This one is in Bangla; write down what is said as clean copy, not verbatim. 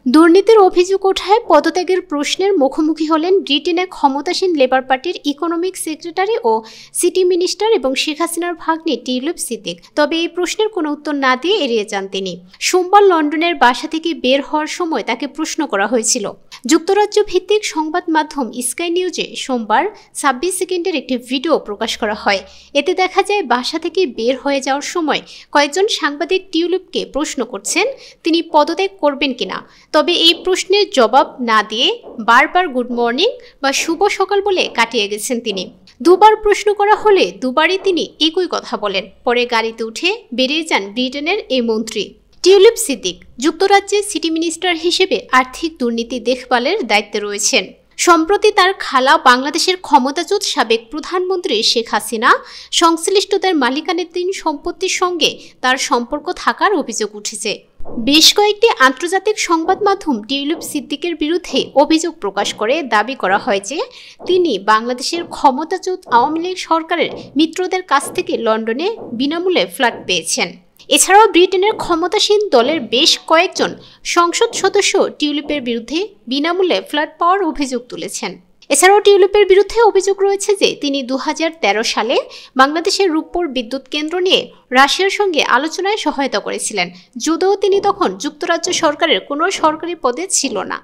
দুর্নীতির অভিযোগ ওঠায় পদত্যাগের প্রশ্নের মুখোমুখি হলেন ব্রিটেনের ক্ষমতাসীন লেবার পার্টির ইকোনমিক সেক্রেটারি ও সিটি মিনিস্টার এবং শেখ হাসিনার ভাগ্নে টিউলিপ সিদ্দিক। তবে এই প্রশ্নের কোনো উত্তর না দিয়ে এড়িয়ে যান তিনি। সোমবার লন্ডনের বাসা থেকে বের হওয়ার সময় তাকে প্রশ্ন করা হয়েছিল। যুক্তরাজ্য ভিত্তিক সংবাদ মাধ্যম স্কাই নিউজে সোমবার 26 সেকেন্ডের একটি ভিডিও প্রকাশ করা হয়। এতে দেখা যায় বাসা থেকে বের হয়ে যাওয়ার সময় কয়েকজন সাংবাদিক টিউলিপকে প্রশ্ন করছেন তিনি পদত্যাগ করবেন কিনা। তবে এই প্রশ্নের জবাব না দিয়ে বারবার গুড মর্নিং বা শুভ সকাল বলে কাটিয়ে গেছেন তিনি। দুবার প্রশ্ন করা হলে দুবারই তিনি একই কথা বলেন। পরে গাড়িতে উঠে বেরিয়ে যান ব্রিটেনের এই মন্ত্রী। টিউলিপ সিদ্দিক যুক্তরাজ্যের সিটি মিনিস্টার হিসেবে আর্থিক দুর্নীতি দেখভালের দায়িত্বে রয়েছেন। সম্প্রতি তার খালা বাংলাদেশের ক্ষমতাচ্যুত সাবেক প্রধানমন্ত্রী শেখ হাসিনা সংশ্লিষ্টদের মালিকানাধীন সম্পত্তির সঙ্গে তার সম্পর্ক থাকার অভিযোগ উঠেছে। বেশ কয়েকটি আন্তর্জাতিক সংবাদ মাধ্যম টিউলিপ সিদ্দিকের বিরুদ্ধে অভিযোগ প্রকাশ করে দাবি করা হয় যে তিনি বাংলাদেশের ক্ষমতাচ্যুত আওয়ামী লীগ সরকারের মিত্রদের কাছ থেকে লন্ডনে বিনামূল্যে ফ্ল্যাট পেয়েছেন। এছাড়াও ব্রিটেনের ক্ষমতাসীন দলের বেশ কয়েকজন সংসদ সদস্য টিউলিপের বিরুদ্ধে বিনামূল্যে ফ্ল্যাট পাওয়ার অভিযোগ তুলেছেন। এছাড়াও টিউলিপের বিরুদ্ধে অভিযোগ রয়েছে যে তিনি 2013 সালে বাংলাদেশের রূপপুর বিদ্যুৎ কেন্দ্র নিয়ে রাশিয়ার সঙ্গে আলোচনায় সহায়তা করেছিলেন, যদিও তিনি তখন যুক্তরাজ্য সরকারের কোনো সরকারি পদে ছিল না।